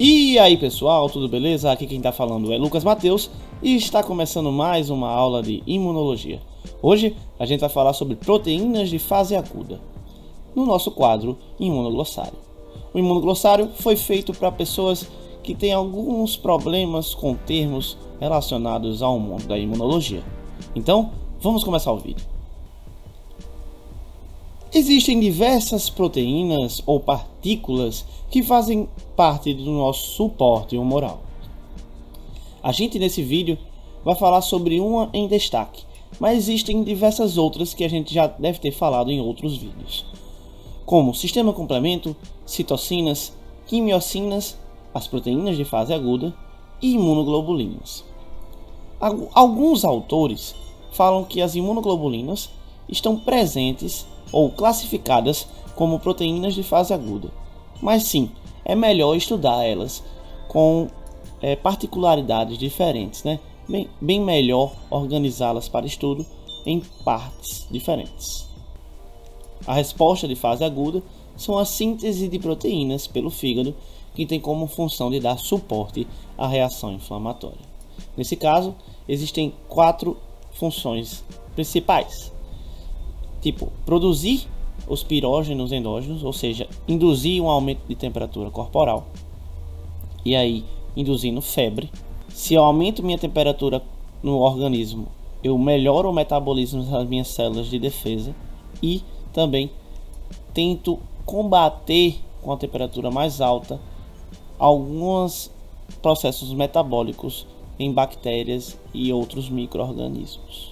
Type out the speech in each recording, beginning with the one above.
E aí pessoal, tudo beleza? Aqui quem está falando é Lucas Matheus e está começando mais uma aula de imunologia. Hoje a gente vai falar sobre proteínas de fase aguda, no nosso quadro Imunoglossário. O imunoglossário foi feito para pessoas que têm alguns problemas com termos relacionados ao mundo da imunologia. Então, vamos começar o vídeo. Existem diversas proteínas ou partículas que fazem parte do nosso suporte humoral. A gente nesse vídeo vai falar sobre uma em destaque, mas existem diversas outras que a gente já deve ter falado em outros vídeos, como sistema complemento, citocinas, quimiocinas, as proteínas de fase aguda e imunoglobulinas. Alguns autores falam que as imunoglobulinas estão presentes ou classificadas como proteínas de fase aguda, mas sim, é melhor estudar elas com particularidades diferentes, né? Bem melhor organizá-las para estudo em partes diferentes. A resposta de fase aguda são a síntese de proteínas pelo fígado, que tem como função de dar suporte à reação inflamatória. Nesse caso, existem 4 funções principais. Tipo, produzir os pirógenos endógenos, ou seja, induzir um aumento de temperatura corporal, e aí induzindo febre. Se eu aumento minha temperatura no organismo, eu melhoro o metabolismo das minhas células de defesa e também tento combater com a temperatura mais alta alguns processos metabólicos em bactérias e outros micro-organismos.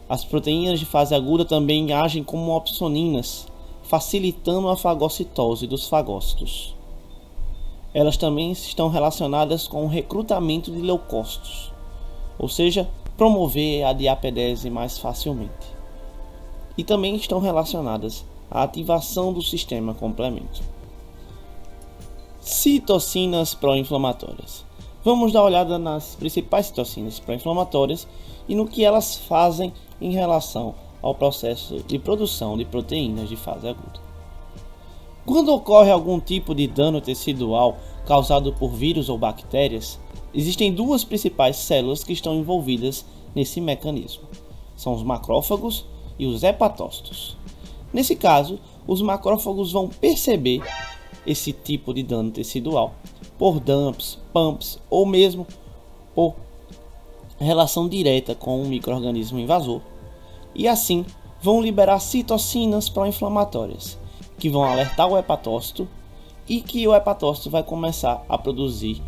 As proteínas de fase aguda também agem como opsoninas, facilitando a fagocitose dos fagócitos. Elas também estão relacionadas com o recrutamento de leucócitos, ou seja, promover a diapedese mais facilmente. E também estão relacionadas à ativação do sistema complemento. Citocinas pró-inflamatórias. Vamos dar uma olhada nas principais citocinas pró-inflamatórias e no que elas fazem em relação ao processo de produção de proteínas de fase aguda. Quando ocorre algum tipo de dano tecidual causado por vírus ou bactérias, existem 2 principais células que estão envolvidas nesse mecanismo. São os macrófagos e os hepatócitos. Nesse caso, os macrófagos vão perceber esse tipo de dano tecidual por dumps, pumps ou mesmo por relação direta com um micro-organismo invasor, e assim vão liberar citocinas pró-inflamatórias, que vão alertar o hepatócito e que o hepatócito vai começar a produzir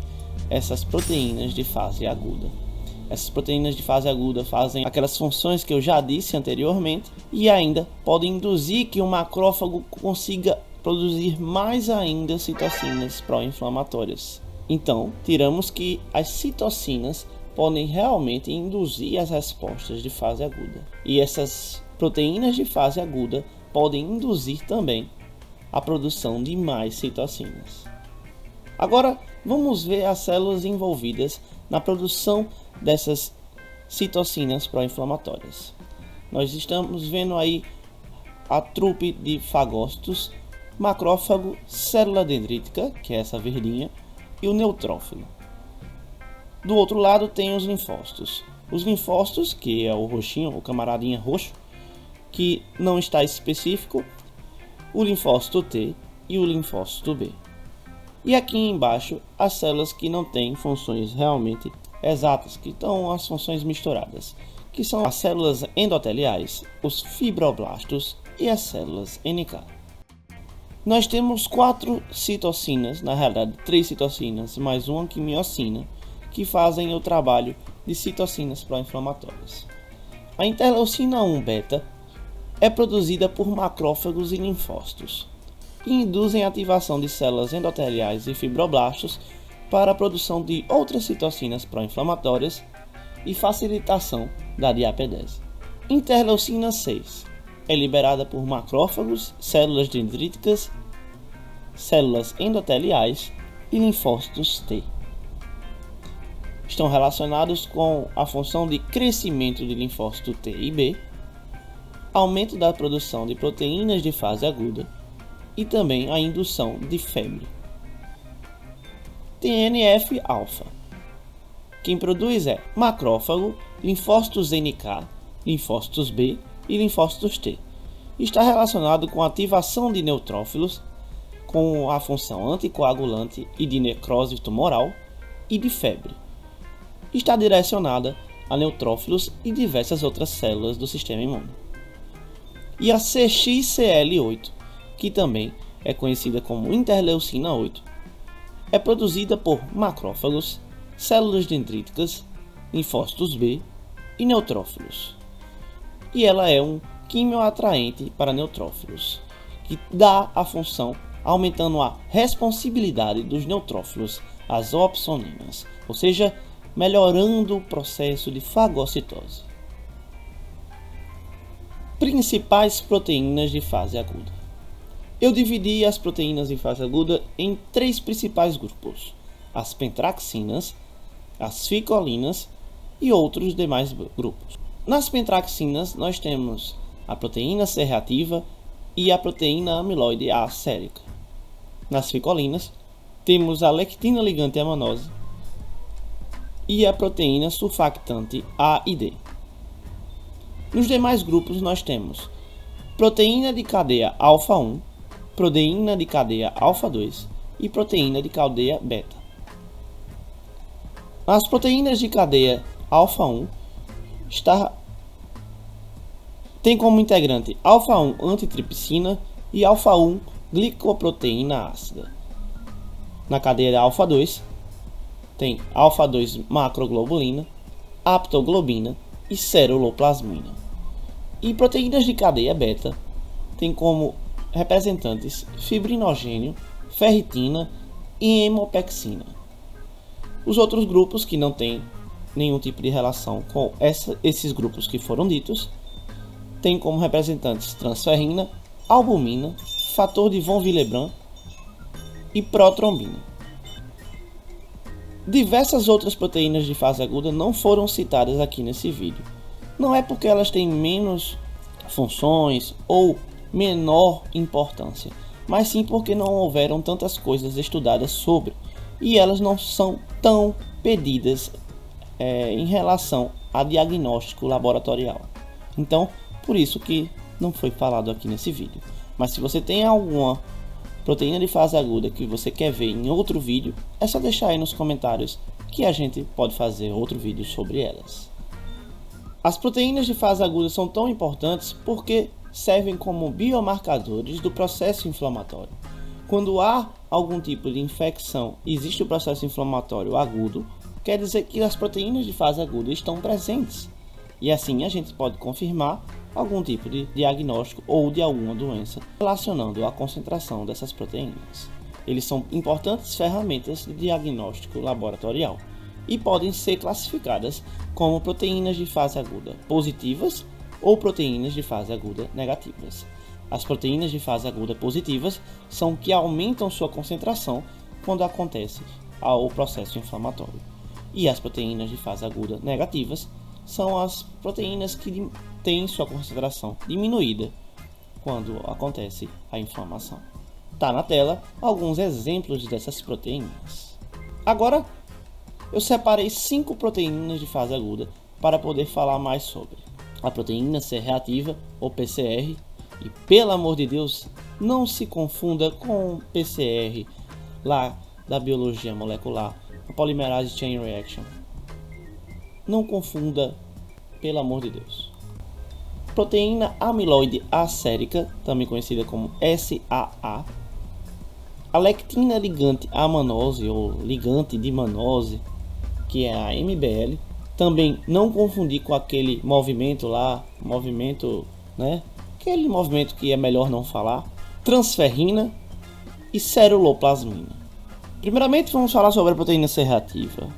essas proteínas de fase aguda. Essas proteínas de fase aguda fazem aquelas funções que eu já disse anteriormente e ainda podem induzir que o macrófago consiga produzir mais ainda citocinas pró-inflamatórias. Então, tiramos que as citocinas podem realmente induzir as respostas de fase aguda. E essas proteínas de fase aguda podem induzir também a produção de mais citocinas. Agora, vamos ver as células envolvidas na produção dessas citocinas pró-inflamatórias. Nós estamos vendo aí a trupe de fagócitos, macrófago, célula dendrítica, que é essa verdinha, e o neutrófilo. Do outro lado tem os linfócitos. Os linfócitos, que é o roxinho, o camaradinha roxo, que não está específico, o linfócito T e o linfócito B. E aqui embaixo as células que não têm funções realmente exatas, que estão as funções misturadas, que são as células endoteliais, os fibroblastos e as células NK. Nós temos 4 citocinas, na realidade 3 citocinas mais uma quimiocina, que fazem o trabalho de citocinas pró-inflamatórias. A interleucina 1 beta é produzida por macrófagos e linfócitos, que induzem a ativação de células endoteliais e fibroblastos para a produção de outras citocinas pró-inflamatórias e facilitação da diapedese. Interleucina 6 é liberada por macrófagos, células dendríticas, células endoteliais e linfócitos T. Estão relacionados com a função de crescimento de linfócito T e B, aumento da produção de proteínas de fase aguda e também a indução de febre. TNF-alfa. Quem produz é macrófago, linfócitos NK, linfócitos B e linfócitos T. Está relacionado com a ativação de neutrófilos, com a função anticoagulante e de necrose tumoral e de febre. Está direcionada a neutrófilos e diversas outras células do sistema imune. E a CXCL8, que também é conhecida como interleucina 8, é produzida por macrófagos, células dendríticas, linfócitos B e neutrófilos. E ela é um quimioatraente para neutrófilos, que dá a função aumentando a responsibilidade dos neutrófilos às opsoninas, ou seja, melhorando o processo de fagocitose. Principais proteínas de fase aguda. Eu dividi as proteínas de fase aguda em 3 principais grupos: as pentraxinas, as ficolinas e outros demais grupos. Nas pentraxinas nós temos a proteína C reativa e a proteína amiloide A sérica. Nas ficolinas temos a lectina ligante amanose e a proteína surfactante A e D. Nos demais grupos nós temos proteína de cadeia alfa 1, proteína de cadeia alfa 2 e proteína de cadeia beta. As proteínas de cadeia alfa 1 tem como integrante alfa 1 antitripsina e alfa 1 glicoproteína ácida. Na cadeia alfa 2 tem alfa 2 macroglobulina, aptoglobina e ceruloplasmina. E proteínas de cadeia beta tem como representantes fibrinogênio, ferritina e hemopexina. Os outros grupos que não têm nenhum tipo de relação com esses grupos que foram ditos tem como representantes transferrina, albumina, fator de von Willebrand e protrombina. Diversas outras proteínas de fase aguda não foram citadas aqui nesse vídeo. Não é porque elas têm menos funções ou menor importância, mas sim porque não houveram tantas coisas estudadas sobre e elas não são tão pedidas em relação a diagnóstico laboratorial. Então, por isso que não foi falado aqui nesse vídeo. Mas se você tem alguma proteína de fase aguda que você quer ver em outro vídeo, é só deixar aí nos comentários que a gente pode fazer outro vídeo sobre elas. As proteínas de fase aguda são tão importantes porque servem como biomarcadores do processo inflamatório. Quando há algum tipo de infecção e existe o processo inflamatório agudo, quer dizer que as proteínas de fase aguda estão presentes. E assim a gente pode confirmar algum tipo de diagnóstico ou de alguma doença relacionando a concentração dessas proteínas. Eles são importantes ferramentas de diagnóstico laboratorial e podem ser classificadas como proteínas de fase aguda positivas ou proteínas de fase aguda negativas. As proteínas de fase aguda positivas são que aumentam sua concentração quando acontece o processo inflamatório. E as proteínas de fase aguda negativas são as proteínas que têm sua concentração diminuída quando acontece a inflamação. Tá na tela alguns exemplos dessas proteínas. Agora eu separei 5 proteínas de fase aguda para poder falar mais sobre. A proteína C reativa ou PCR, e pelo amor de Deus, não se confunda com PCR lá da biologia molecular, a polymerase chain reaction. Não confunda, pelo amor de Deus. Proteína amiloide A sérica, também conhecida como SAA. A lectina ligante amanose ou ligante de manose, que é a MBL. Também não confundir com aquele movimento lá, aquele movimento que é melhor não falar. Transferrina e ceruloplasmina. Primeiramente vamos falar sobre a proteína C reativa,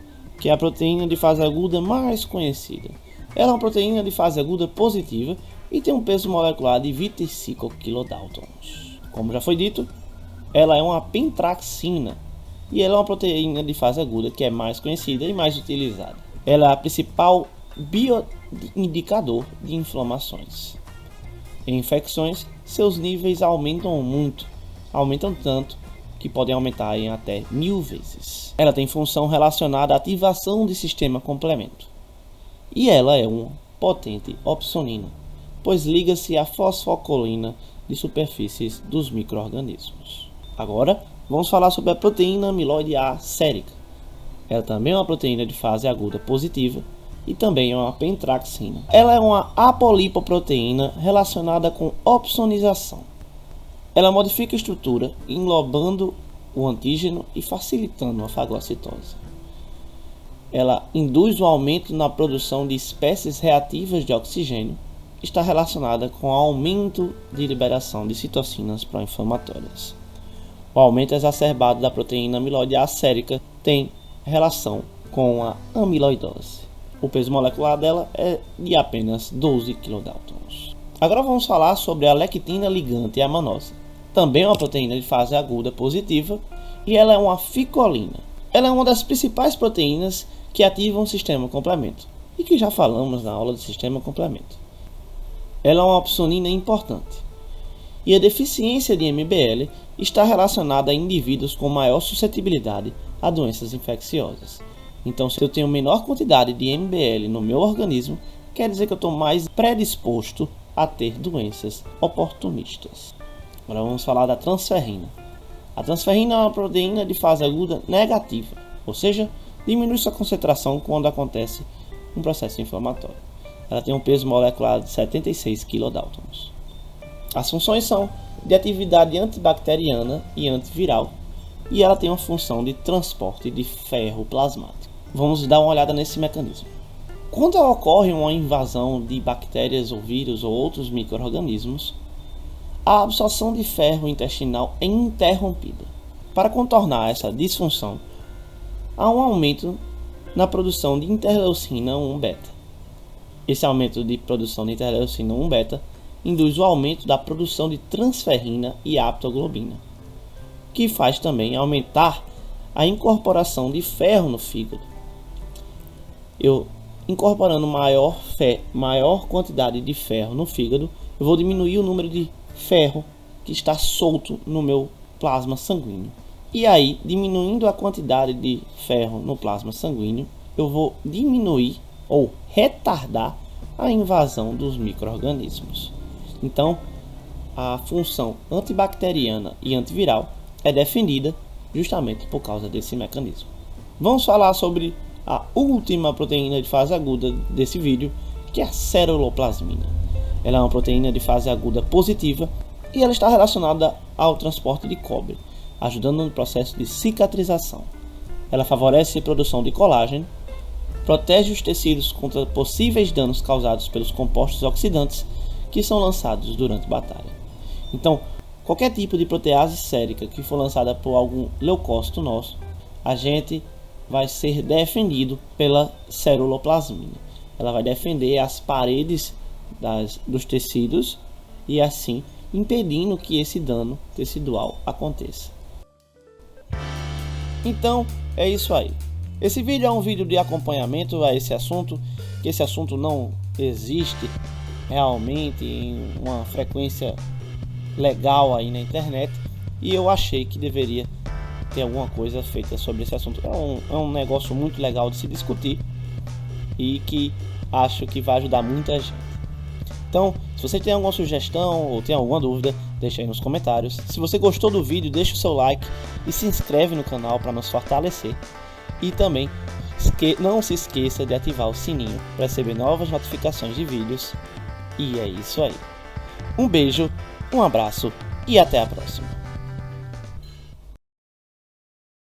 que é a proteína de fase aguda mais conhecida. Ela é uma proteína de fase aguda positiva e tem um peso molecular de 25 kilodaltons. Como já foi dito, ela é uma pentraxina e ela é uma proteína de fase aguda que é mais conhecida e mais utilizada. Ela é a principal bioindicador de inflamações. Em infecções, seus níveis aumentam tanto que podem aumentar em até 1000 vezes. Ela tem função relacionada à ativação do sistema complemento. E ela é um potente opsonino, pois liga-se à fosfocolina de superfícies dos micro-organismos. Agora, vamos falar sobre a proteína amiloide A sérica. Ela também é uma proteína de fase aguda positiva e também é uma pentraxina. Ela é uma apolipoproteína relacionada com opsonização. Ela modifica a estrutura, englobando o antígeno e facilitando a fagocitose. Ela induz o aumento na produção de espécies reativas de oxigênio. Está relacionada com o aumento de liberação de citocinas pró-inflamatórias. O aumento exacerbado da proteína amiloide A sérica tem relação com a amiloidose. O peso molecular dela é de apenas 12 kDa. Agora vamos falar sobre a lectina ligante amanosa. Também é uma proteína de fase aguda positiva e ela é uma ficolina. Ela é uma das principais proteínas que ativam o sistema complemento e que já falamos na aula do sistema complemento. Ela é uma opsonina importante e a deficiência de MBL está relacionada a indivíduos com maior suscetibilidade a doenças infecciosas. Então, se eu tenho menor quantidade de MBL no meu organismo, quer dizer que eu estou mais predisposto a ter doenças oportunistas. Agora vamos falar da transferrina. A transferrina é uma proteína de fase aguda negativa, ou seja, diminui sua concentração quando acontece um processo inflamatório. Ela tem um peso molecular de 76 kDa. As funções são de atividade antibacteriana e antiviral, e ela tem uma função de transporte de ferro plasmático. Vamos dar uma olhada nesse mecanismo. Quando ocorre uma invasão de bactérias ou vírus ou outros micro-organismos, a absorção de ferro intestinal é interrompida. Para contornar essa disfunção, há um aumento na produção de interleucina 1-beta. Esse aumento de produção de interleucina 1-beta induz o aumento da produção de transferrina e aptoglobina, que faz também aumentar a incorporação de ferro no fígado. Eu incorporando maior quantidade de ferro no fígado, eu vou diminuir o número de ferro que está solto no meu plasma sanguíneo. E aí, diminuindo a quantidade de ferro no plasma sanguíneo, eu vou diminuir ou retardar a invasão dos micro-organismos. Então, a função antibacteriana e antiviral é defendida justamente por causa desse mecanismo. Vamos falar sobre a última proteína de fase aguda desse vídeo, que é a ceruloplasmina. Ela é uma proteína de fase aguda positiva e ela está relacionada ao transporte de cobre, ajudando no processo de cicatrização. Ela favorece a produção de colágeno, protege os tecidos contra possíveis danos causados pelos compostos oxidantes que são lançados durante a batalha. Então, qualquer tipo de protease sérica que for lançada por algum leucócito nosso, a gente vai ser defendido pela ceruloplasmina. Ela vai defender as paredes dos tecidos e assim impedindo que esse dano tecidual aconteça. Então é isso aí. Esse vídeo é um vídeo de acompanhamento a esse assunto, que esse assunto não existe realmente em uma frequência legal aí na internet, e eu achei que deveria ter alguma coisa feita sobre esse assunto. É um negócio muito legal de se discutir e que acho que vai ajudar muita gente. Então, se você tem alguma sugestão ou tem alguma dúvida, deixa aí nos comentários. Se você gostou do vídeo, deixa o seu like e se inscreve no canal para nos fortalecer. E também não se esqueça de ativar o sininho para receber novas notificações de vídeos. E é isso aí. Um beijo, um abraço e até a próxima.